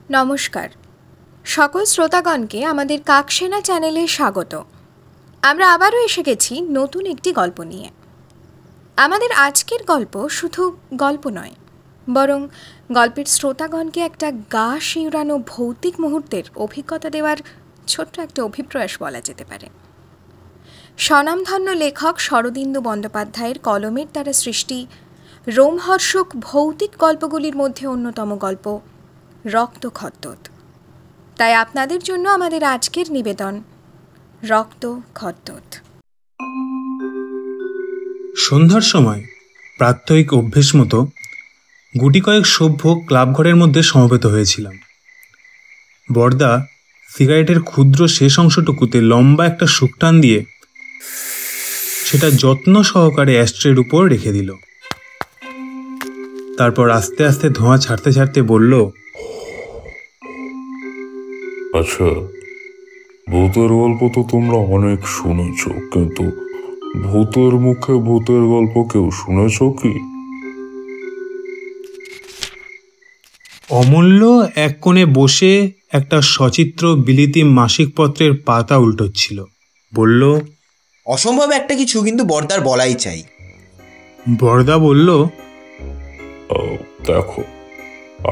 নমস্কার সকল শ্রোতাগণকে আমাদের কাকসেনা চ্যানেলে স্বাগত। আমরা আবারও এসে গেছি নতুন একটি গল্প নিয়ে। আমাদের আজকের গল্প শুধু গল্প নয়, বরং গল্পের শ্রোতাগণকে একটা গা শিউরানো ভৌতিক মুহূর্তের অভিজ্ঞতা দেওয়ার ছোট্ট একটা অভিপ্রয়াস বলা যেতে পারে। স্বনামধন্য লেখক শরদিন্দু বন্দ্যোপাধ্যায়ের কলমের দ্বারা সৃষ্টি রোমহর্ষক ভৌতিক গল্পগুলির মধ্যে অন্যতম গল্প রক্ত খদ্দর। তাই আপনাদের জন্য আমাদের আজকের নিবেদন রক্ত খদ্দর। সন্ধ্যার সময় প্রাত্যহিক অভ্যেস মতো গুটি কয়েক সভ্য ক্লাবঘরের মধ্যে সমবেত হয়েছিলাম। বরদা সিগারেটের ক্ষুদ্র শেষ অংশটুকুতে লম্বা একটা শুকটান দিয়ে সেটা যত্ন সহকারে অ্যাস্ট্রের উপর রেখে দিল। তারপর আস্তে আস্তে ধোঁয়া ছাড়তে ছাড়তে বলল, আচ্ছা, ভূতের গল্প তো তোমরা অনেক শুনেছ, কিন্তু ভূতের মুখে ভূতের গল্প কেউ শুনেছ কি? অমূল্য এক কোণে বসে একটা সচিত্র বিলিতি মাসিক পত্রের পাতা উল্টোচ্ছিল। বলল, অসম্ভব একটা কিছু কিন্তু বরদার বলাই চাই। বরদা বলল, দেখো,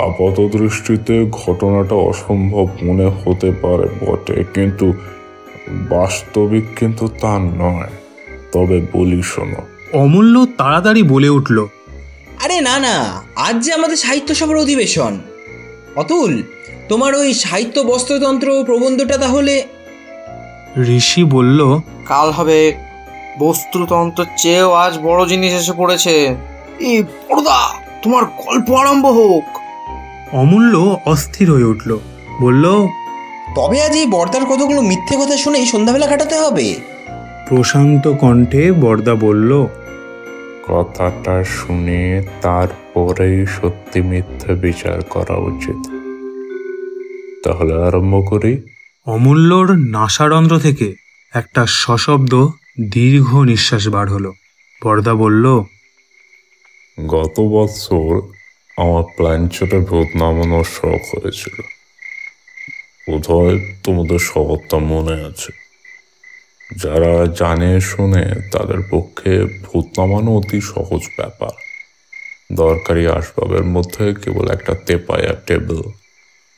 আপাত দৃষ্টিতে ঘটনাটা অসম্ভব মনে হতে পারে বটে, কিন্তু বাস্তবিক কিন্তু তা নয়। তবে বলি শোনো। অমূল্য তাড়াতাড়ি বলে উঠল, আরে না না, আজ যে আমাদের সাহিত্য সভার অধিবেশন। অতুল, তোমার ওই সাহিত্য বস্ত্রতন্ত্র প্রবন্ধটা তাহলে? ঋষি বলল, কাল হবে। বস্ত্রতন্ত্রের চেয়েও আজ বড় জিনিস এসে পড়েছে। এই বড়দা, তোমার গল্প আরম্ভ হোক। অমূল্য অস্থির হয়ে উঠল। বলল, তবে আজ এই বরদার কতগুলো মিথ্যে কথা শুনেই সন্ধ্যাবেলা কাটাতে হবে। প্রশান্ত কণ্ঠে বরদা বলল, কথাটা শুনে তারপরেই সত্যি মিথ্যে বিচার করা উচিত। তাহলে আরম্ভ করি। অমূল্যর নাসারন্ধ্র থেকে একটা সশব্দ দীর্ঘ নিঃশ্বাস বার হলো। বরদা বলল, গত বছর আমার প্ল্যানচটে ভূত নামানোর শখ হয়েছিল। বোধহয় তোমাদের শহরটা মনে আছে। যারা জানে শুনে তাদের পক্ষে ভূত নামানো অতি সহজ ব্যাপার। দরকারি আসবাবের মধ্যে কেবল একটা তেপায়া টেবিল।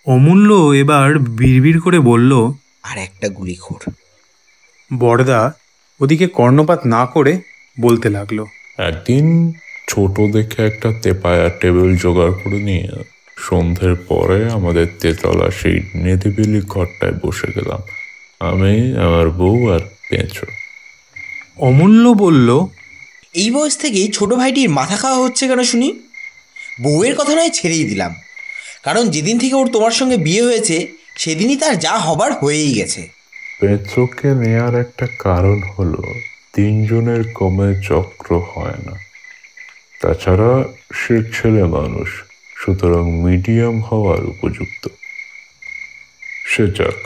অমূল্য এবার বিড়বিড় করে বলল, আর একটা গুলিখোর। বরদা ওদিকে কর্ণপাত না করে বলতে লাগলো, একদিন ছোট দেখে একটা তেপায়া টেবিল জোগাড় করে নিয়ে সন্ধ্যের পরে আমাদের তেতলা সেই নিরিবিলি ঘরটায় বসে গেলাম, আমি, আমার বউ আর পেঁচো। অমূল্য বলল, এই বয়স থেকেই ছোট ভাইটির মাথা খাওয়া হচ্ছে কেন শুনি? বউয়ের কথা নয় ছেড়েই দিলাম, কারণ যেদিন থেকে ওর তোমার সঙ্গে বিয়ে হয়েছে সেদিনই তার যা হবার হয়েই গেছে। পেঁচোকে নেয়ার একটা কারণ হলো তিনজনের কমে চক্র হয় না। তাছাড়া সে ছেলে মানুষ, সুতরাং মিডিয়াম হওয়ার উপযুক্ত। সে যাক,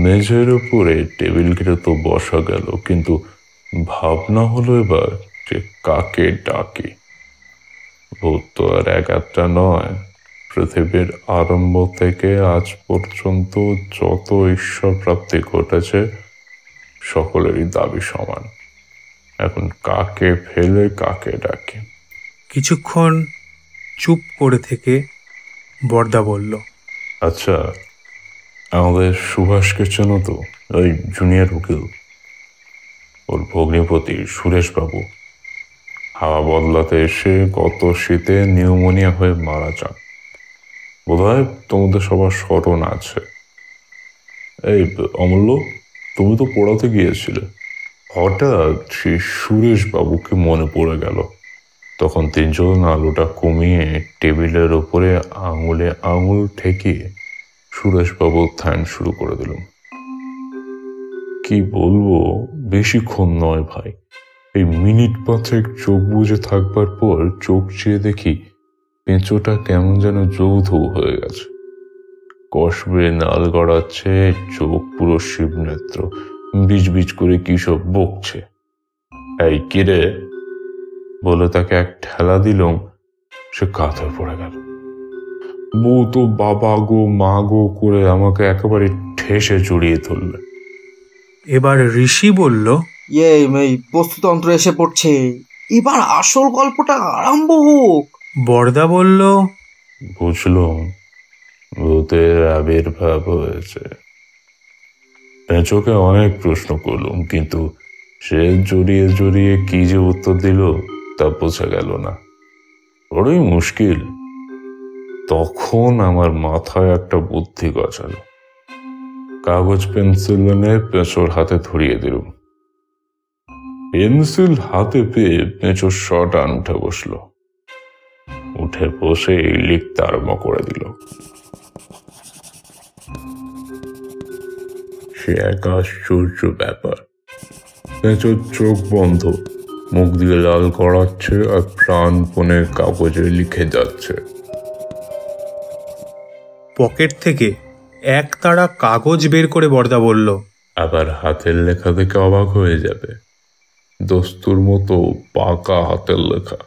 মেঝের উপরে টেবিল ঘিরে তো বসা গেল, কিন্তু ভাবনা হলো এবার যে কাকে ডাকে। ভূত তো আর এক একটা নয়। পৃথিবীর আরম্ভ থেকে আজ পর্যন্ত যত ঈশ্বর প্রাপ্তি ঘটেছে সকলেরই দাবি সমান। এখন কাকে ফেলে কাকে ডাকে? কিছুক্ষণ চুপ করে থেকে বরদা বলল, আচ্ছা, আমাদের সুভাষকে চেনো তো? ওই জুনিয়র উকিল, ওর ভগ্নিপতি সুরেশবাবু হাওয়া বদলাতে এসে গত শীতে নিউমোনিয়া হয়ে মারা যান। বোধহয় তোমাদের সবার স্মরণ আছে। এই অমূল্য, তুমি তো পড়াতে গিয়েছিলে। হঠাৎ সেই সুরেশবাবুকে মনে পড়ে গেল। তখন তিনজন আলোটা কমিয়ে টেবিলের ওপরে আঙুলে আঙুল ঠেকিয়ে সুরেশবাবুর ধ্যান শুরু করে দিলাম। কি বলবো, বেশিক্ষণ নয় ভাই। এই মিনিট পাঁচেক চোখ বুজে থাকবার পর চোখ চেয়ে দেখি পেঁচোটা কেমন যেন যৌধ হয়ে গেছে। কষবে নাল গড়াচ্ছে, চোখ পুরো শিবনেত্র, বিজ বিজ করে কি সব বকছে। এই কিরে বলে তাকে এক ঠেলা দিলাম, সে কাঁথে পড়ে গেল। বউ তো বাবা গো মা গো করে আমাকে একেবারে ঠেসে জড়িয়ে ধরলে। এবার ঋষি বলল, এই বস্তুতন্ত্র এসে পড়ছে, এবার আসল গল্পটা আরম্ভ হোক। বরদা বলল, বুঝলাম, ভূতের আবির্ভাব হয়েছে। পেঁচোকে অনেক প্রশ্ন করলাম, কিন্তু সে জড়িয়ে জড়িয়ে কি যে উত্তর দিল তা বোঝা গেল না। বড়ই মুশকিল। তখন আমার মাথায় একটা বুদ্ধি গজালো। কাগজ পেন্সিল এনে পেঁচোর হাতে ধরিয়ে দিলুম। পেন্সিল হাতে পেয়ে পেঁচোর শটান উঠে বসলো। উঠে বসে লিখতে আরম্ভ করে দিল। সে এক আশ্চর্য ব্যাপার। পেঁচোর চোখ বন্ধ, মুখ দিয়ে লাল করাচ্ছে আর প্রাণপণে কাগজে লিখে যাচ্ছে। পকেট থেকে এক তাড়া কাগজ বের করে বরদা বলল, আবার হাতের লেখা দেখে অবাক হয়ে যাবে। দস্তুর মতো পাকা হাতের লেখা।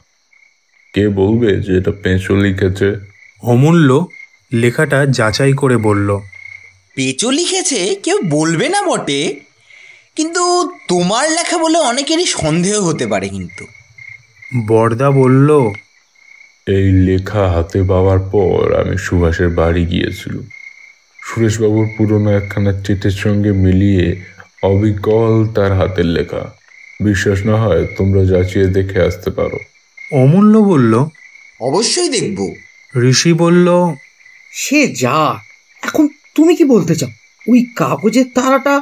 কে বলবে যে এটা পেঁচো লিখেছে? অমূল্য লেখাটা যাচাই করে বলল, পেঁচো লিখেছে কেউ বলবে না বটে, কিন্তু তোমার লেখা বলে অনেকেরই সন্দেহ হতে পারে। কিন্তু বরদা বলল, এই লেখা হাতে পাওয়ার পর আমি সুভাষের বাড়ি গিয়েছিলাম। সুরেশবাবুর পুরনো একখানা চিঠির সঙ্গে মিলিয়ে অবিকল তার হাতের লেখা। বিশ্বাস না হয় তোমরা যাচিয়ে দেখে আসতে পারো। অমূল্য বলল, অবশ্যই দেখব। ঋষি বলল, সে যা, এখন তুমি কি বলতে চাও? ওই কাগজের তারাটা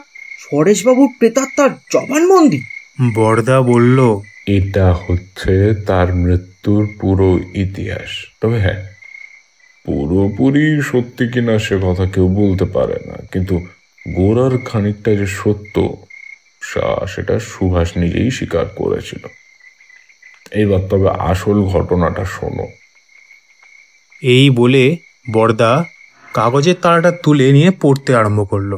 সরেশবাবুর প্রেতাত্মার জবানবন্দি? বরদা বলল, এটা হচ্ছে তার মৃত্যুর পুরো ইতিহাস। তবে হ্যাঁ, পুরোপুরি সত্যি কিনা সে কথা কেউ বলতে পারে না, কিন্তু গোড়ার খানিকটা যে সত্য সেটা সুভাষ নিজেই স্বীকার করেছিল। এইবার তবে আসল ঘটনাটা শোনো। এই বলে বরদা কাগজের তাড়াটা তুলে নিয়ে পড়তে আরম্ভ করলো।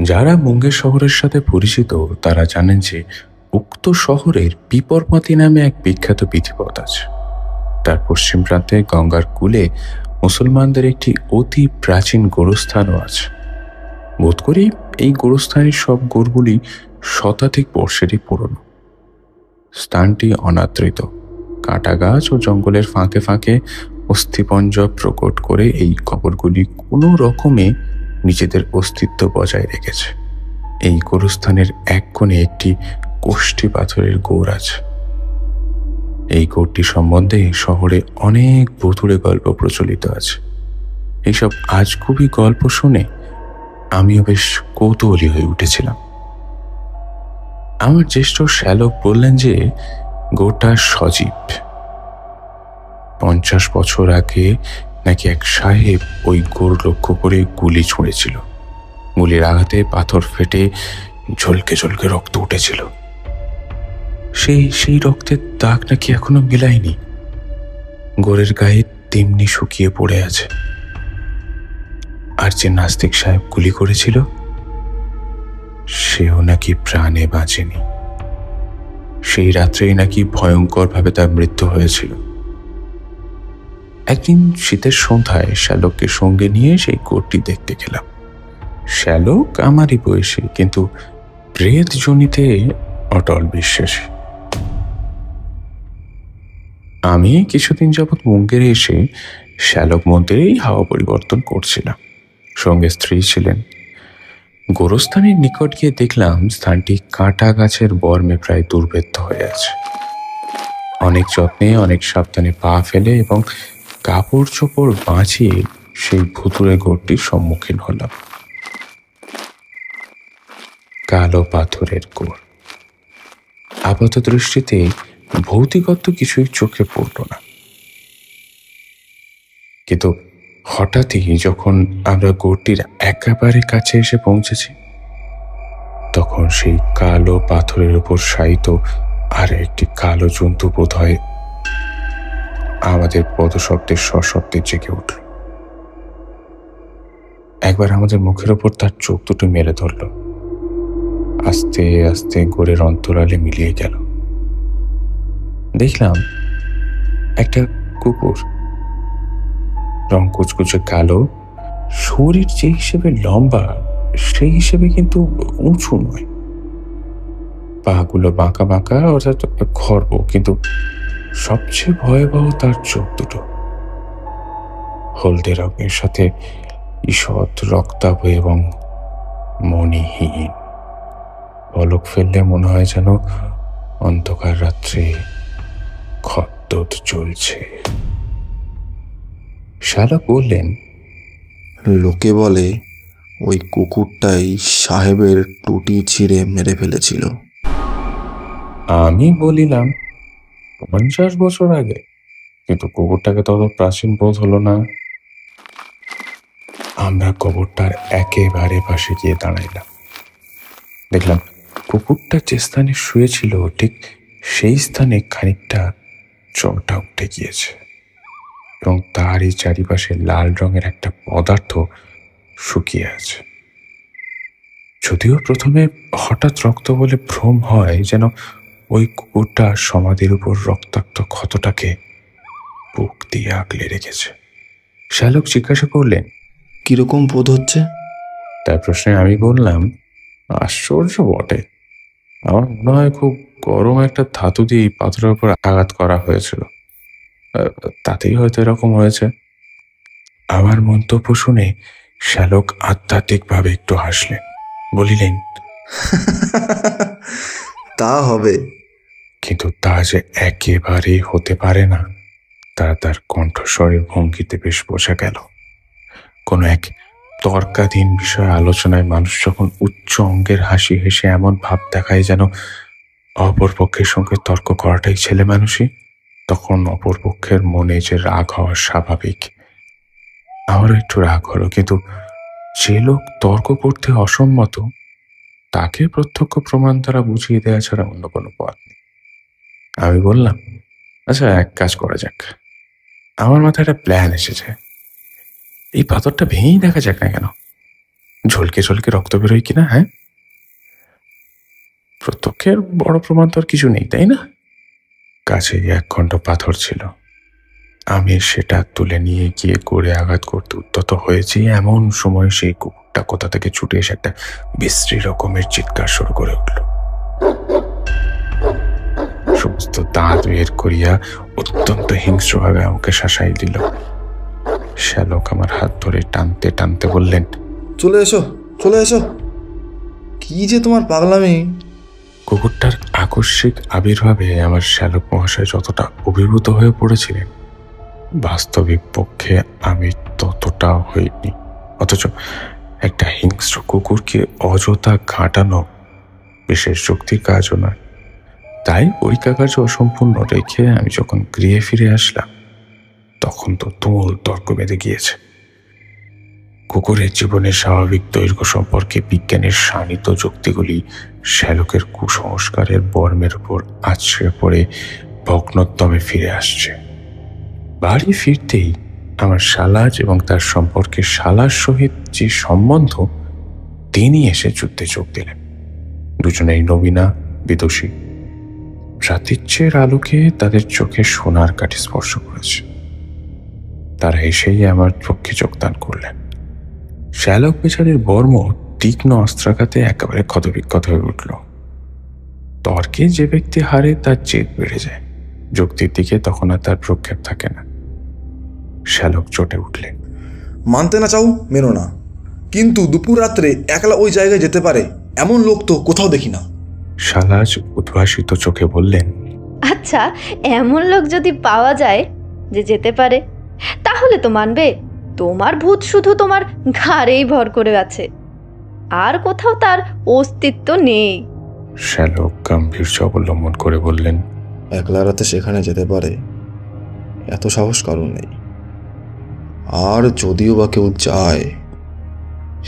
যারা মুঙ্গের শহরের সাথে পরিচিত তারা জানেন যে উক্ত শহরের পিপরমাতি নামে এক বিখ্যাত বিধিপথ আছে। তার পশ্চিম প্রান্তে গঙ্গার কূলে মুসলমানদের একটি অতি প্রাচীন গোরস্থানও আছে। বোধ করি এই গোরস্থানের সব গোরগুলি শতাধিক বর্ষেরই পুরনো। স্থানটি অনাদৃত, কাঁটা গাছ ও জঙ্গলের ফাঁকে ফাঁকে অস্থিপঞ্জ প্রকট করে এই কবরগুলি কোনো রকমে নিজেদের অস্তিত্ব বজায় রেখেছে। এই গোরস্থানের এক কোণে একটি কোষ্ঠী পাথরের গোর আছে। এই গোরটি সম্বন্ধে শহরে অনেক ভুতুড়ে গল্প প্রচলিত আছে। এইসব আজগুবি গল্প শুনে আমিও বেশ কৌতূহলী হয়ে উঠেছিলাম। আমার জ্যেষ্ঠ শ্যালক বললেন যে গোটা সজীব। 50 বছর আগে নাকি এক সাহেব ওই গোর লক্ষ্য করে গুলি ছুঁড়েছিল। গুলির আঘাতে পাথর ফেটে ঝলকে ঝলকে রক্ত উঠেছিল। সেই রক্তের দাগ নাকি এখনো মিলায়নি। গোরের গায়ে তেমনি শুকিয়ে পড়ে আছে। আর যে নাস্তিক সাহেব গুলি করেছিল সেও নাকি প্রাণে বাঁচেনি। সেই রাত্রেই নাকি ভয়ঙ্করভাবে তার মৃত্যু হয়েছিল। একদিন শীতের সন্ধ্যায় শ্যালককে সঙ্গে নিয়ে সেই গোরটি দেখতে গেলাম। শ্যালক আমারই বয়সী, কিন্তু প্রেত জনিতে অটল বিশ্বাসী। আমি কিছুদিন যাবৎ মুঙ্গেরে এসে শ্যালক মন্দিরেই হাওয়া পরিবর্তন করছিলাম। সঙ্গে স্ত্রী ছিলেন। গোরস্থানের নিকট গিয়ে দেখলাম স্থানটি কাঁটা গাছের বর্মে প্রায় দুর্ভেদ্য হয়ে আছে। অনেক যত্নে অনেক সাবধানে পা ফেলে এবং কাপড় চোপড় বাঁচিয়ে সেই ভুতুড়ে গোরটির সম্মুখীন হলাম। কালো পাথরের গোর। আপাত দৃষ্টিতে ভৌতিকত্ব কিছুই চোখে পড়ল না, কিন্তু হঠাৎই যখন আমরা গোরটির একেবারে কাছে এসে পৌঁছেছি তখন সেই কালো পাথরের উপর শায়িত আর একটি কালো জন্তু বোধ হয় আমাদের পদশব্দের সশব্দে জেগে উঠল। একবার আমাদের মুখের ওপর তার চোখ দুটো মেলে ধরল। আস্তে আস্তে গোরের অন্তরালে মিলিয়ে গেল। দেখলাম একটা কুকুর রং কুচকুচে কালো, শরীর যে হিসেবে লম্বা সেই হিসেবে কিন্তু উঁচু নয়, পাগুলো বাঁকা বাঁকা অর্থাৎ খর্ব, কিন্তু সবচেয়ে ভয়াবহ তার চোখ দুটো, হলদে রঙের সাথে ঈষৎ রক্তাভ এবং মণিহীন। পলক ফেললে মনে হয় যেন অন্ধকার রাত্রে খদ্দর চলছে। শালা বললেন, লোকে বলে ওই কুকুরটাই সাহেবের টুটি ছিঁড়ে মেরে ফেলেছিল। আমি বলিলাম 50 বছর আগে, কিন্তু কুকুরটাকে তত প্রাচীন বোধ হলো না। আমরা কবরটার একেবারে পাশে গিয়ে দাঁড়াইলাম। দেখলাম কুকুরটা যে স্থানে শুয়েছিল ঠিক সেই স্থানে খানিকটা চটা উঠে গিয়েছে এবং তারই চারিপাশে লাল রঙের একটা পদার্থ শুকিয়ে আছে। যদিও প্রথমে হঠাৎ রক্ত বলে ভ্রম হয়, যেন ওই কুকুরটা সমাধির উপর রক্তাক্ত ক্ষতটাকে বুক দিয়ে আগলে রেখেছে। শ্যালক জিজ্ঞাসা করলেন, কিরকম বোধ হচ্ছে? তার প্রশ্নে আমি বললাম, আশ্চর্য বটে, আমার মনে হয় খুব গরম একটা ধাতু দিয়ে এই পাথরের উপর আঘাত করা হয়েছিল, তাতেই হয়তো এরকম হয়েছে। আমার মন্তব্য শুনে শ্যালক আধ্যাত্মিকভাবে একটু হাসলেন, বলিলেন, তা হবে, কিন্তু তা যে একেবারেই হতে পারে না তা তার কণ্ঠস্বরের ভঙ্গিতে বেশ বোঝা গেল। কোনো এক তর্কাধীন বিষয়ে আলোচনায় মানুষ যখন উচ্চ অঙ্গের হাসি হেসে এমন ভাব দেখায় যেন অপর পক্ষের সঙ্গে তর্ক করাটাই ছেলে মানুষই, তখন অপর পক্ষের মনে যে রাগ হওয়া স্বাভাবিক। আমারও একটু রাগ হলো, কিন্তু যে লোক তর্ক করতে অসম্মত তাকে প্রত্যক্ষ প্রমাণ দ্বারা বুঝিয়ে দেওয়া ছাড়া অন্য কোনো পথ নেই। আমি বললাম, আচ্ছা এক কাজ করা যাক, আমার মাথায় একটা প্ল্যান এসেছে। এই পাথরটা ভেঙেই দেখা যাক না কেন, ঝলকে ঝলকে রক্ত বেরোয় কিনা। হ্যাঁ, প্রত্যক্ষের বড় প্রমাণ তো আর কিছু নেই, তাই না? কাছে 1 খণ্ড পাথর ছিল। আমি সেটা তুলে নিয়ে গিয়ে গড়ে আঘাত করতে উদ্যত হয়েছি, এমন সময় সেই কুকুরটা কোথা থেকে ছুটে এসে একটা বিশ্রী রকমের চিৎকার শুরু করে উঠল। সমস্ত দাঁত বের করিয়া অত্যন্ত হিংস্রভাবে আমাকে শাসাই দিল। শ্যালক আমার হাত ধরে টানতে টানতে বললেন, চলে এসো, চলে এসো, কি যে তোমার পাগলামি। কুকুরটার আকস্মিক আবির্ভাবে আমার শ্যালক মহাশয় যতটা অভিভূত হয়ে পড়েছিলেন, বাস্তবিক পক্ষে আমি ততটাও হইনি। অথচ একটা হিংস্র কুকুরকে অযথা ঘাঁটানো বিশেষ যুক্তির কাজও নয়। তাই পরীক্ষা কাজ অসম্পূর্ণ রেখে আমি যখন গৃহে ফিরে আসলাম, তখন তো তুমুল তর্ক বেঁধে গিয়েছে। কুকুরের জীবনের স্বাভাবিক দৈর্ঘ্য সম্পর্কে বিজ্ঞানের শানিত যুক্তিগুলি শ্যালকের কুসংস্কারের বর্মের উপর আছড়ে পড়ে ভগ্নোদ্যমে ফিরে আসছে। বাড়ি ফিরতেই আমার শালাজ এবং তার সম্পর্কে শালার সহিত যে সম্বন্ধ, তিনি এসে যুদ্ধে যোগ দিলেন। দুজনেই নবীনা, বিদুষী। প্রাতীচ্যের আলোকে তাদের চোখে সোনার কাঠি স্পর্শ করেছে। তারা এসেই আমার পক্ষে যোগদান করলেন। শ্যালক বেচারির বর্ম তীক্ষ্ণ অস্ত্রাঘাতে একেবারে ক্ষতবিক্ষত হয়ে উঠল। তর্কে যে ব্যক্তি হারে তার জেদ বেড়ে যায়, যুক্তির দিকে তখন আর তার প্রক্ষেপ থাকে না। শ্যালক চটে উঠলেন, মানতে না চাও মেনো না, কিন্তু দুপুর রাত্রে একলা ওই জায়গায় যেতে পারে এমন লোক তো কোথাও দেখি না। শালাজ উদ্ভাসিত চোখে বললেন, আচ্ছা, এমন লোক যদি পাওয়া যায় যে যেতে পারে, তাহলে তো মানবে। তোমার ভূত শুধু তোমার ঘাড়েই ভর করে আছে, আর কোথাও তার অস্তিত্ব নেই। শ্যালক গাম্ভীর্য অবলম্বন করে বললেন, একলা রাতে সেখানে যেতে পারে এত সাহস কারণ নেই। আর যদিও বা কেউ যায়,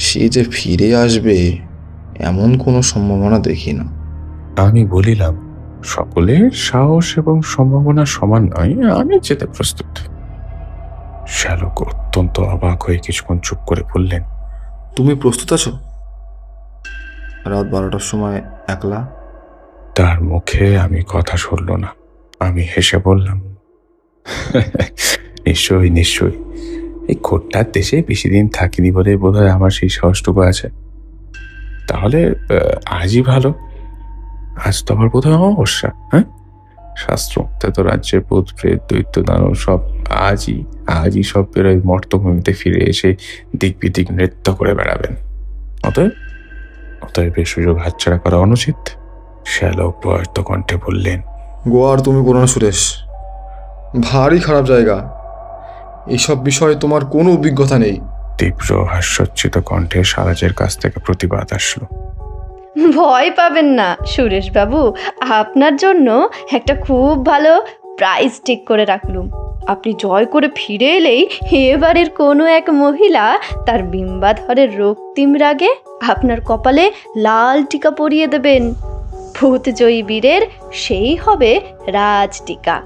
সে যে ফিরে আসবে এমন কোনো সম্ভাবনা দেখি না। আমি বলিলাম, সকলের সাহস এবং সম্ভাবনা সমান নয়, আমি যেতে প্রস্তুত। শ্যালক অত্যন্ত অবাক হয়ে কিছুক্ষণ চুপ করে বললেন, তুমি প্রস্তুত আছো? রাত 12টার সময় একলা? তার মুখে আমি কথা সরল না। আমি হেসে বললাম, নিশ্চয়ই নিশ্চয়ই, এই খোট্টার দেশে বেশি দিন থাকিনি বলে বোধহয় আমার সেই সাহসটুকু আছে। তাহলে আজই ভালো। আজ তো আবার বোধহয় অমাবস্যা। হ্যাঁ, শাস্ত্র মতে তো রাজ্যের ভূত প্রেত দৈত্য দানব সব আজই সব বেরোয় মর্তভূমিতে ফিরে এসে দিক বিদিক নৃত্য করে বেড়াবেন। অতএব এই সুযোগ হাতছাড়া করা অনুচিত। শ্যালক বয়স্ত কণ্ঠে বললেন, গোয়ার তুমি বলো না সুরেশ, ভারী খারাপ জায়গা। এইসব বিষয়ে তোমার কোনো অভিজ্ঞতা নেই। তীব্র হাস্যোচ্ছিত কণ্ঠে সারাজের কাছ থেকে প্রতিবাদ আসলো। ভয় পাবেন না সুরেশ বাবু, আপনার জন্য একটা খুব ভালো প্রাইজ ঠিক করে রাখলুম। আপনি জয় করে ফিরে এলেই এবারের কোনো এক মহিলা তার বিম্বাধরের রক্তিম রাগে আপনার কপালে লাল টিকা পরিয়ে দেবেন। ভূতজয়ী বীরের সেই হবে রাজটিকা।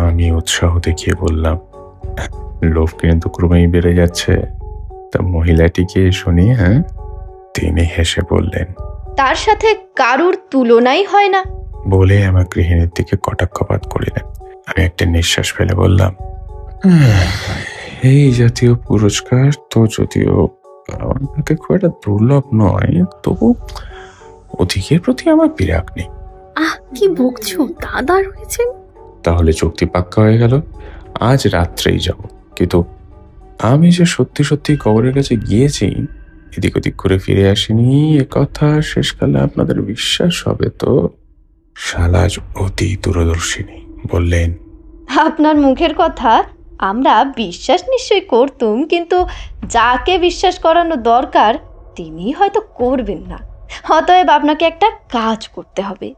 আমি উৎসাহ দেখিয়ে বললাম, লোভ কিন্তু ক্রমেই বেড়ে যাচ্ছে। তা মহিলাটিকে শুনি। হ্যাঁ, তিনি হেসে বললেন, তার সাথে কারুর তুলনাই হয় না বলে আমার গৃহিণীর দিকে কটাক্ষপাত করিলেন। আমি একটা নিঃশ্বাস ফেলে বললাম, এই জাতীয় পুরস্কার তো যদিও আমাকে খুব একটা দুর্লভ নয়, তবু অধিকের প্রতি আমার বিরাগ নেই। কি বকছো দাদা রয়েছেন? তাহলে চুক্তি পাক্কা হয়ে গেল, আজ রাত্রেই যাব। কিন্তু আমি যে সত্যি সত্যি কবরের কাছে গিয়েছি, এদিক ওদিক করে ফিরে আসিনি, এ কথা শেষকালে আপনাদের বিশ্বাস হবে তো? শালাজ অতি দূরদর্শিনী বললেন, আপনার মুখের কথা আমরা বিশ্বাস নিশ্চয়ই করতুম, কিন্তু যাকে বিশ্বাস করানো দরকার তিনি হয়তো করবেন না। অতএব আপনাকে একটা কাজ করতে হবে,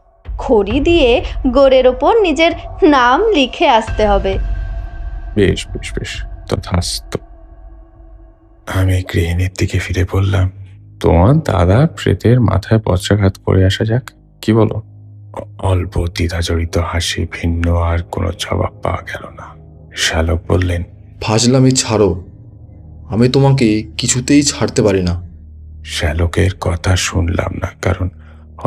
খড়ি দিয়ে গোড়ের ওপর নিজের নাম লিখে আসতে হবে। বেশ বেশ বেশ, তথাস্তু। আমি গৃহিণীর দিকে ফিরে বললাম, তোমার দাদা প্রেতের মাথায় বজ্রাঘাত করে আসা যাক, কি বলো? অল্প দ্বিধাজড়িত হাসি, ভিন্ন আর কোনো জবাব পাওয়া গেল না। শ্যালক বললেন, ফাজলামি ছাড়ো, আমি তোমাকে কিছুতেই ছাড়তে পারি না। শ্যালকের কথা শুনলাম না, কারণ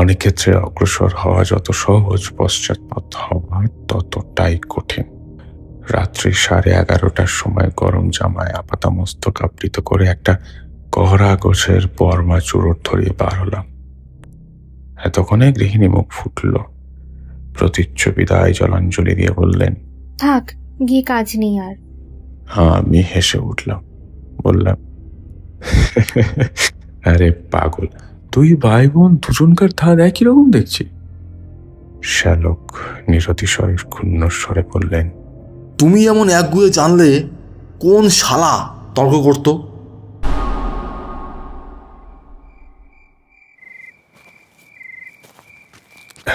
অনেক ক্ষেত্রে অগ্রসর হওয়া যত সহজ, পশ্চাৎপদ হওয়া ততটাই কঠিন। রাত্রি 11:30টার সময় গরম জামায় আপাতামস্তক আবৃত করে একটা কহরা গোছের বর্মা চুরোট ধরিয়ে বার হলাম। এতক্ষণে গৃহিণী মুখ ফুটল, প্রতীচ্য বিদায় জলাঞ্জলি দিয়ে বললেন, থাক, গিয়ে কাজ নেই আর। আমি হেসে উঠলাম, বললাম, আরে পাগল, তুই ভাই বোন দুজনকার ধার একই রকম দেখছি। শ্যালক নিরতিশয় ক্ষুণ্ণ স্বরে বললেন, তুমি এমন একগুয়ে জানলে কোন শালা তর্ক করতো?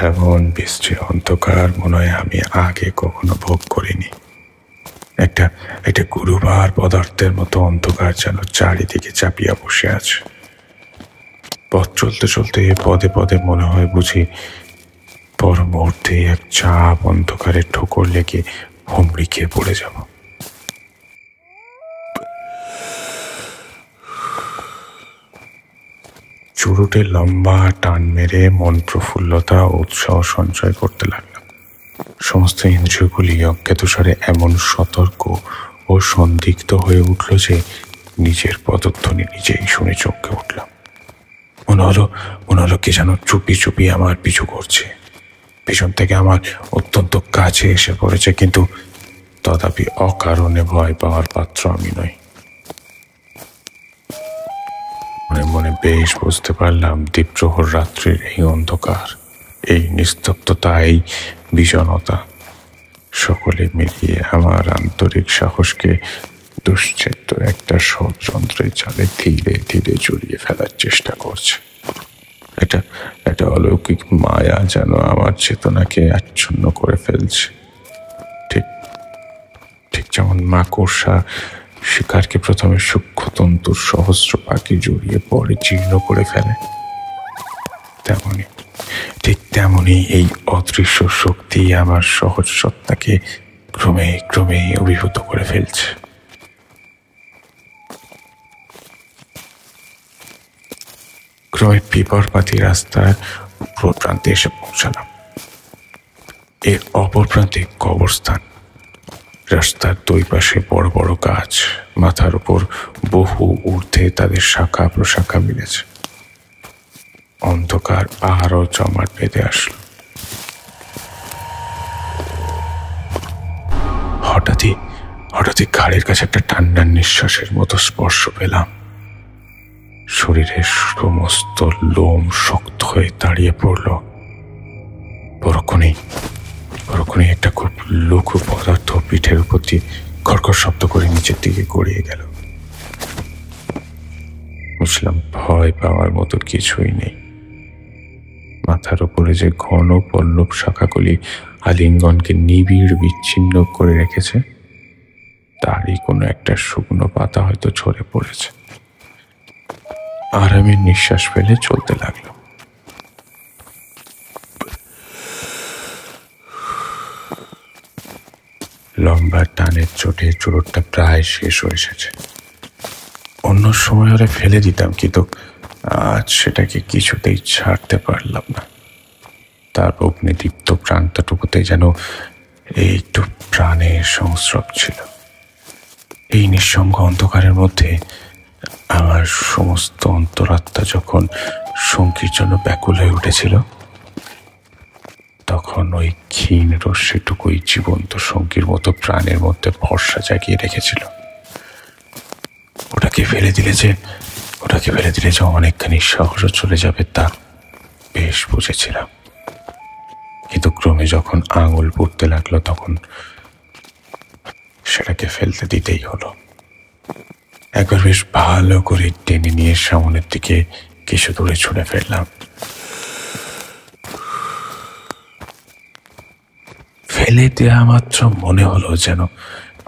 এমন বৃষ্টি অন্ধকার মনে হয় আমি আগে কখনো ভোগ করিনি। একটা গুরুবার পদার্থের মতো অন্ধকার যেন চারিদিকে চাপিয়া বসে আছে। পথ চলতে চলতে পদে পদে মনে হয় বুঝি পর মুহূর্তে এক চাপ অন্ধকারে ঠোকর লেগে হুমড়ি খেয়ে পড়ে যাব। চুরুটে লম্বা টান মেরে মন প্রফুল্লতা ও উৎসাহ সঞ্চয় করতে লাগলাম। সমস্ত ইন্দ্রিয়গুলি অজ্ঞাতসারে এমন সতর্ক ও সন্দিগ্ধ হয়ে উঠল যে নিজের পদধ্বনি নিজেই শুনে চমকে উঠলাম। মনে হলো কে যেন চুপি চুপি আমার পিছু করছে, পিছন থেকে আমার অত্যন্ত কাছে এসে পড়েছে, কিন্তু তথাপি অকারণে ভয় পাওয়ার পাত্র আমি নই। মনে মনে বেশ বুঝতে পারলাম দ্বীপ্রহর রাত্রির এই অন্ধকার, এই নিস্তব্ধতা, এই বিষণতা সকলে মিলিয়ে আমার আন্তরিক সাহসকে দুশ্চেত্য একটা ষড়যন্ত্রের জালে ধীরে ধীরে জড়িয়ে ফেলার চেষ্টা করছে। একটা অলৌকিক মায়া যেন আমার চেতনাকে আচ্ছন্ন করে ফেলছে। ঠিক যেমন মাকড়সা শিকারকে প্রথমে সূক্ষ্মতন্তুর সহস্র পাখি জড়িয়ে পরে জীর্ণ করে ফেলে, তেমনি এই অদৃশ্য শক্তি আমার সহজ সত্তাকে ক্রমে ক্রমে অভিভূত করে ফেলছে। ক্রমে পিপরপাতি রাস্তার উপর প্রান্তে এসে পৌঁছালাম। এর অপর প্রান্তে কবরস্থান। রাস্তার দুই পাশে বড় বড় গাছ, মাথার উপর বহু ঊর্ধ্বে তাদের শাখা প্রশাখা মিলেছে। অন্ধকার আরো জমাট বেঁধে আসলো। হঠাৎই ঘাড়ের কাছে একটা ঠান্ডা নিঃশ্বাসের মতো স্পর্শ পেলাম। শরীরের সমস্ত লোম শক্ত হয়ে দাঁড়িয়ে পড়ল। পরক্ষণেই একটা খুব লঘু পদার্থ পিঠের উপর দিয়ে খড়খড় শব্দ করে নিচের দিকে গড়িয়ে গেল। বুঝলাম ভয় পাওয়ার মতো কিছুই নেই। মাথার উপরে যে ঘন পল্লব শাখাগুলি আলিঙ্গনকে নিবিড় বিচ্ছিন্ন করে রেখেছে, তারই কোনো একটা শুকনো পাতা হয়তো ঝরে পড়েছে। আরামের নিঃশ্বাস ফেলে চলতে লাগলো। লম্বা টানের চোটে চুরুটটা প্রায় শেষ হয়ে এসেছে। অন্য সময় হলে ফেলে দিতাম, কিন্তু আজ সেটাকে কিছুতেই ছাড়তে পারলাম না। তার অগ্নিদীপ্ত প্রান্তটুকুতে যেন একটু প্রাণের সংস্রব ছিল। এই নিঃসঙ্গ অন্ধকারের মধ্যে আমার সমস্ত অন্তরাত্মা যখন সঙ্গীর জন্য ব্যাকুল হয়ে উঠেছিল, তখন ওই ক্ষীণ রশ্মিটুকুই জীবন্ত সঙ্গীর মতো প্রাণের মধ্যে ভরসা জাগিয়ে রেখেছিল। ওটাকে ফেলে দিলে যে অনেকখানি সাহসও চলে যাবে, তা বেশ বুঝেছিলাম। কিন্তু ক্রমে যখন আঙুল পুড়তে লাগলো, তখন সেটাকে ফেলতে দিতেই হলো। একবার বেশ ভালো করে টেনে নিয়ে সামনের দিকে কিছু দূরে ছুঁড়ে ফেললাম। ফেলে দেওয়া মাত্র মনে হলো যেন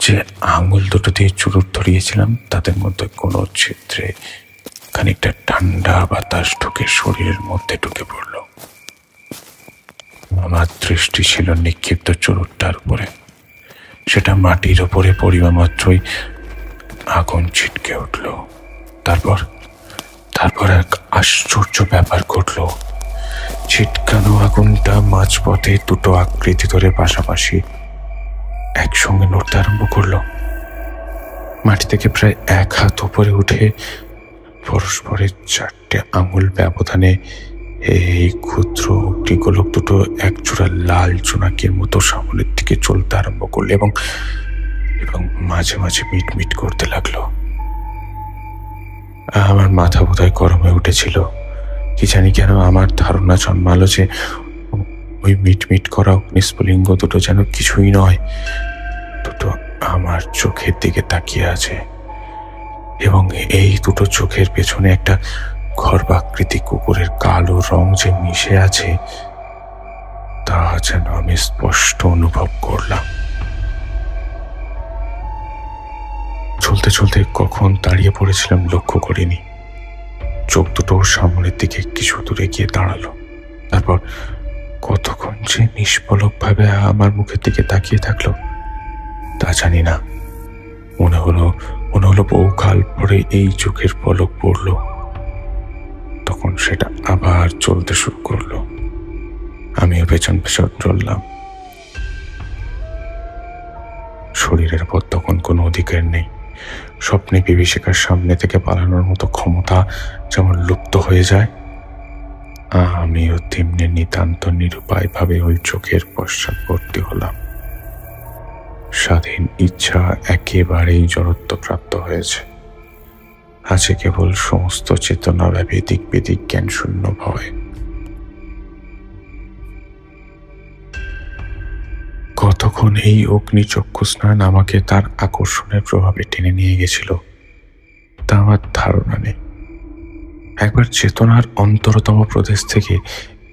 যে আঙুল দুটো দিয়ে চুরুট ধরিয়েছিলাম, তাদের মধ্যে কোনো ছিদ্রে খানিকটা ঠান্ডা বাতাস ঢুকে শরীরের মধ্যে ঢুকে পড়ল। আমার দৃষ্টি ছিল নিক্ষিপ্ত চুরুটটার উপরে। সেটা মাটির ওপরে পড়িবা মাত্রই আগুন ছিটকে উঠল। তারপর এক আশ্চর্য ব্যাপার ঘটল। ছিটকানো আগুনটা মাঝপথে দুটো আকৃতি ধরে পাশাপাশি একসঙ্গে নড়তে আরম্ভ করলো। মাটি থেকে প্রায় 1 হাত উপরে উঠে পরস্পরের 4টে আঙুল ব্যবধানে এই ক্ষুদ্র অগ্নিগোলক দুটো একজোড়া লাল জোনাকির মতো সামনের দিকে চলতে আরম্ভ করলো এবং মাঝে মাঝে মিটমিট করতে লাগলো। আমার মাথা বোধহয় গরম হয়ে উঠেছিল। কি জানি কেন আমার ধারণা জন্মালো যে ওই মিটমিট করা অগ্নিস্ফুলিঙ্গ দুটো যেন কিছুই নয়, দুটো আমার চোখের দিকে তাকিয়ে আছে, এবং এই দুটো চোখের পেছনে একটা গর্ভাকৃতি কুকুরের কালো রং যে মিশে আছে, তা যেন আমি স্পষ্ট অনুভব করলাম। চলতে চলতে কখন দাঁড়িয়ে পড়েছিলাম লক্ষ্য করিনি। চোখ দুটো সামনের দিকে কিছু দূরে গিয়ে দাঁড়ালো। তারপর কতক্ষণ যে নিষ্পলকভাবে আমার মুখের দিকে তাকিয়ে থাকলো তা জানি না। মনে হলো বহুকাল পরে এই চোখের পলক পড়ল। তখন সেটা আবার চলতে শুরু করলো। আমিও পেছন চললাম। শরীরের পর তখন কোনো অধিকার নেই। স্বপ্নে বিভীষিকার সামনে থেকে পালানোর মতো ক্ষমতা যেমন লুপ্ত হয়ে যায়, আমিও তেমনি নিতান্ত নিরুপায় ভাবে ওই চোখের পশ্চাৎবর্তী হলাম। স্বাধীন ইচ্ছা একেবারেই জড়ত্বপ্রাপ্ত হয়েছে। আছে কেবল সমস্ত চেতনা ব্যাপী বেদিক জ্ঞান শূন্য ভয়। কতক্ষণ এই অগ্নিচক্ষু স্নান আমাকে তার আকর্ষণের প্রভাবে টেনে নিয়ে গেছিল তা আমার ধারণা নেই। একবার চেতনার অন্তরতম প্রদেশ থেকে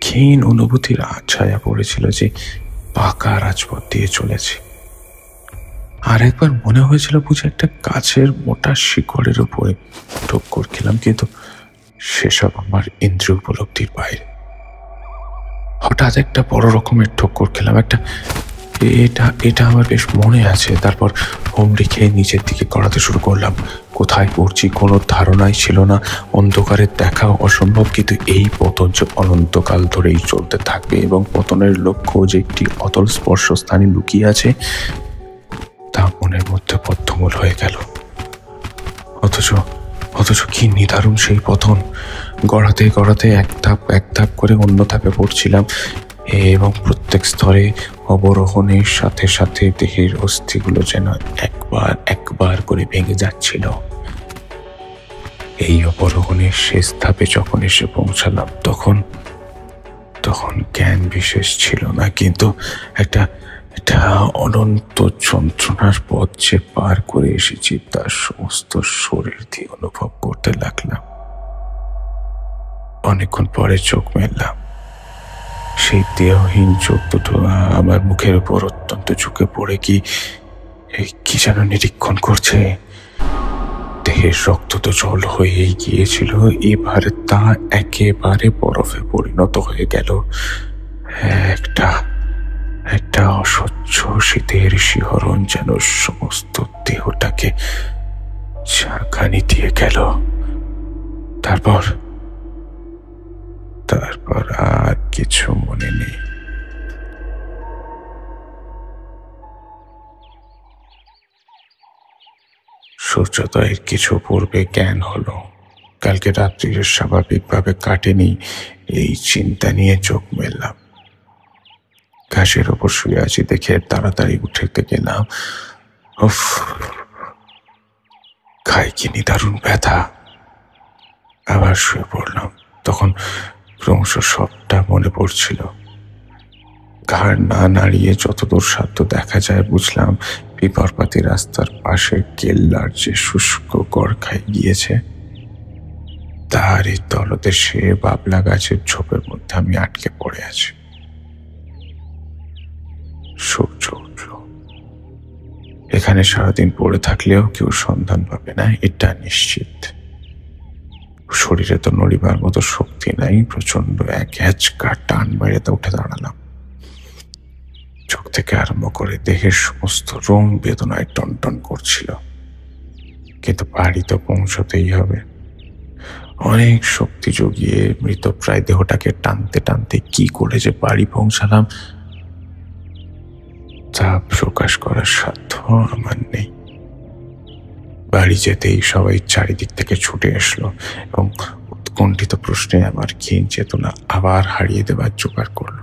ক্ষীণ অনুভূতির ছায়া পড়েছিল যে পাকা রাজপথ দিয়ে চলেছে। আর একবার মনে হয়েছিল বুঝে একটা গাছের মোটা শিকড়ের উপরে ঠক্কর খেলাম, কিন্তু সেসব আমার ইন্দ্রিয় উপলব্ধির বাইরে। হঠাৎ একটা বড় রকমের ঠক্কর খেলাম, এটা আমার বেশ মনে আছে। তারপর হুমড়ি খেয়ে নিচের দিকে গড়াতে শুরু করলাম। কোথায় পড়ছি কোনো ধারণাই ছিল না। অন্ধকারে দেখাও অসম্ভব, কিন্তু এই পতন যে অনন্তকাল ধরেই চলতে থাকবে এবং পতনের লক্ষ্য যে একটি অতল স্পর্শ স্থানে লুকিয়ে আছে তা ক্ষণের মধ্যে বদ্ধমূল হয়ে গেল। অথচ অথচ কি নিদারুণ সেই পতন! গড়াতে গড়াতে এক ধাপ করে অন্য ধাপে পড়ছিলাম, এবং প্রত্যেক স্তরে অবরোহণের সাথে সাথে দেহের অস্থিগুলো যেন একবার করে ভেঙে যাচ্ছিল। এই অবরোহণের শেষ ধাপে যখন এসে পৌঁছালাম, তখন জ্ঞান বিশেষ ছিল না, কিন্তু একটা অনন্ত যন্ত্রণার পথ যে পার করে এসেছি তার সমস্ত শরীর দিয়ে অনুভব করতে লাগলাম। অনেকক্ষণ পরে চোখ মেললাম। সেই দেহহীন চোখ দুটো আমার মুখের উপর অত্যন্ত ঝুঁকে পড়ে কি যেন নিরীক্ষণ করছে। দেহের রক্ত তো জল হয়েই গিয়েছিল, এবার তা একেবারে বরফে পরিণত হয়ে গেল। একটা অসহ্য শীতের শিহরণ যেন সমস্ত দেহটাকে ঝাঁকানি দিয়ে গেল। তারপর আর কিছু মনে নেই। সূর্যোদয়ের কিছু পূর্বে জ্ঞান হলো। কালকে রাত্রি স্বাভাবিকভাবে কাটেনি, এই চিন্তা নিয়ে চোখ মেললাম। ঘাসের ওপর শুয়ে আছি দেখে তাড়াতাড়ি উঠে গেলাম। উফ, খাই কি নিদারুণ ব্যথা! আবার শুয়ে পড়লাম। তখন ক্রমশ সবটা মনে পড়ছিল। ঘাড় না নাড়িয়ে যতদূর সাধ্য দেখা যায় বুঝলাম পিপরপাতি রাস্তার পাশে কেল্লার যে শুষ্ক গড়খায় গিয়েছে, তারই তলদেশে বাবলা গাছের ঝোপের মধ্যে আমি আটকে পড়ে আছি। সূর্য উঠল। এখানে সারাদিন পড়ে থাকলেও কেউ সন্ধান পাবে না, এটা নিশ্চিত। শরীরে তো নড়িবার মতো শক্তি নাই। প্রচন্ড এক হ্যাচকা টান মেরে উঠে দাঁড়ালাম। চোখ থেকে আরম্ভ করে দেহের সমস্ত রোম বেদনায় টনটন করছিল, কিন্তু বাড়ি তো পৌঁছতেই হবে। অনেক শক্তি জুগিয়ে মৃতপ্রায় দেহটাকে টানতে টানতে কি করে যে বাড়ি পৌঁছালাম তা প্রকাশ করার সাধ্য আমার নেই। বাড়ি যেতেই সবাই চারিদিক থেকে ছুটে আসলো এবং উৎকণ্ঠিত প্রশ্নে আমার ক্ষীণ চেতনা আবার হারিয়ে দেবার জোগাড় করল।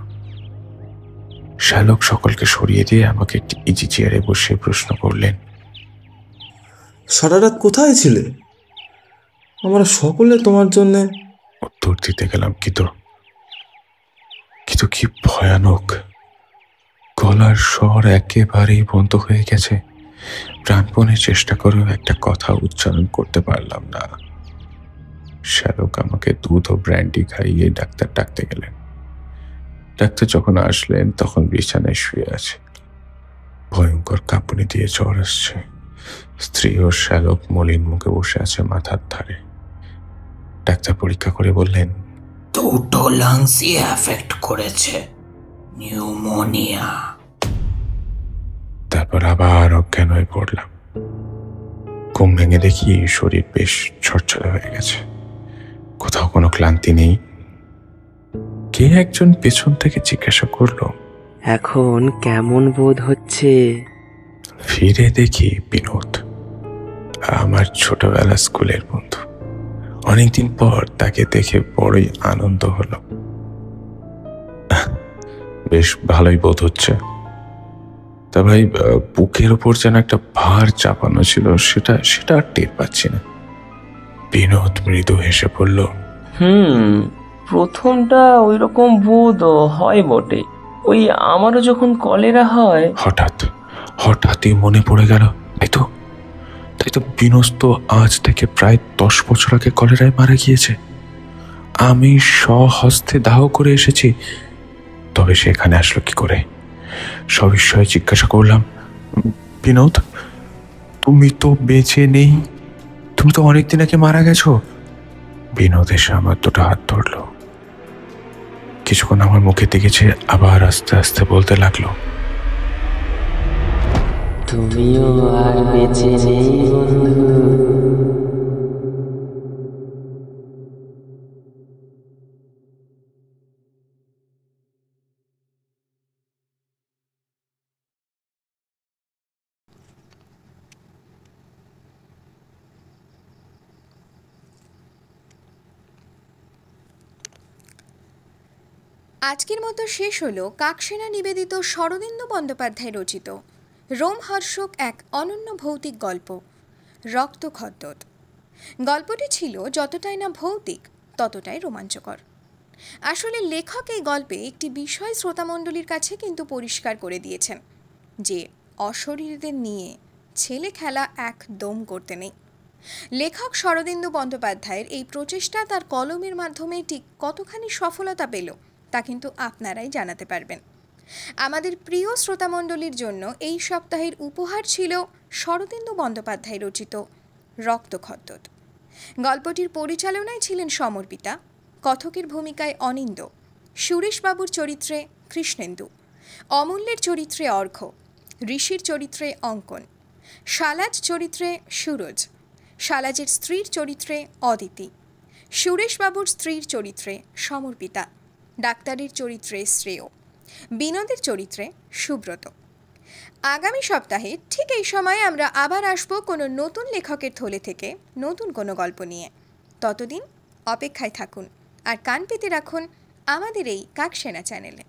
শ্যালক সকলকে সরিয়ে দিয়ে আমাকে একটি ইজি চেয়ারে বসে প্রশ্ন করলেন, সারা রাত কোথায় ছিলে? আমরা সকলে তোমার জন্য। উত্তর দিতে গেলাম, কিন্তু কি ভয়ানক! গলার স্বর একেবারেই বন্ধ হয়ে গেছে। প্রাণপণে চেষ্টা করেও একটা কথা উচ্চারণ করতে পারলাম না। শ্যালক আমাকে দুধ ও ব্র্যান্ডি খাইয়ে ডাক্তার ডাকতে গেলেন। ডাক্তার যখন আসলেন তখন বিছানায় শুয়ে আছে। ভয়ঙ্কর কাঁপুনি দিয়ে জ্বর আসছে। স্ত্রী ও শ্যালক মলিন মুখে বসে আছে মাথার ধারে। ডাক্তার পরীক্ষা করে বললেন, দুটো লাংসই এফেক্ট করেছে, নিউমোনিয়া। তারপর আবার অজ্ঞান হয়ে পড়লাম। ঘুম ভেঙে দেখি শরীর বেশ ছড়ছড়ে হয়ে গেছে, কোথাও কোনো ক্লান্তি নেই। কে একজন পেছন থেকে জিজ্ঞাসা করলো, এখন কেমন বোধ হচ্ছে? ফিরে দেখি বিনোদ, আমার ছোটবেলা স্কুলের বন্ধু। অনেকদিন পর তাকে দেখে বড়ই আনন্দ হলো। বেশ ভালোই বোধ হচ্ছে। তা ভাই, বুকের ওপর যেন একটা ভার চাপানো ছিল, সেটা আর টের পাচ্ছি না। বিনোদ মৃদু হেসে পড়ল, প্রথমটা ওই রকম বোধ হয় বটে। ওই আমারও যখন কলেরা হয়। হঠাৎই মনে পড়ে গেল, তাই তো বিনোদ তো আজ থেকে প্রায় 10 বছর আগে কলেরায় মারা গিয়েছে। আমি স্বহস্তে দাহ করে এসেছি, তবে সেখানে আসলো কি করে? সবিস্ময়ে জিজ্ঞাসা করলাম, বিনোদ, তুমি তো বেঁচে নেই, তুমি তো অনেকদিন আগে মারা গেছো। বিনোদ এসে আমার দুটো হাত ধরল, কিছুক্ষণ আমার মুখে দেখেছে, আবার আস্তে আস্তে বলতে লাগলো, তুমিও আর বেঁচে নেই বন্ধু। আজকের মতো শেষ হলো কাকসেনা নিবেদিত শরদিন্দু বন্দ্যোপাধ্যায় রচিত রোমহর্ষক এক অনন্য ভৌতিক গল্প রক্তখদ্যোত। গল্পটি ছিল যতটাই না ভৌতিক ততটাই রোমাঞ্চকর। আসলে লেখক এই গল্পে একটি বিষয় শ্রোতামণ্ডলীর কাছে কিন্তু পরিষ্কার করে দিয়েছেন যে অশরীরীদের নিয়ে ছেলে খেলা একদম করতে নেই। লেখক শরদিন্দু বন্দ্যোপাধ্যায়ের এই প্রচেষ্টা তার কলমের মাধ্যমে ঠিক কতখানি সফলতা পেল তা কিন্তু আপনারাই জানাতে পারবেন। আমাদের প্রিয় শ্রোতামণ্ডলীর জন্য এই সপ্তাহের উপহার ছিল শরদিন্দু বন্দ্যোপাধ্যায় রচিত রক্তখদ্যোত। গল্পটির পরিচালনায় ছিলেন সমর্পিতা, কথকের ভূমিকায় অনিন্দ, সুরেশবাবুর চরিত্রে কৃষ্ণেন্দু, অমূল্যের চরিত্রে অর্ঘ্য, ঋষির চরিত্রে অঙ্কন, শালাজ চরিত্রে সুরজ, শালাজের স্ত্রীর চরিত্রে অদিতি, সুরেশবাবুর স্ত্রীর চরিত্রে সমর্পিতা, ডাক্তারের চরিত্রে শ্রেয়, বিনোদের চরিত্রে সুব্রত। আগামী সপ্তাহে ঠিক এই সময়ে আমরা আবার আসব কোনো নতুন লেখকের থলে থেকে নতুন কোনো গল্প নিয়ে। ততদিন অপেক্ষায় থাকুন আর কান পেতে রাখুন আমাদের এই কাকসেনা চ্যানেলে।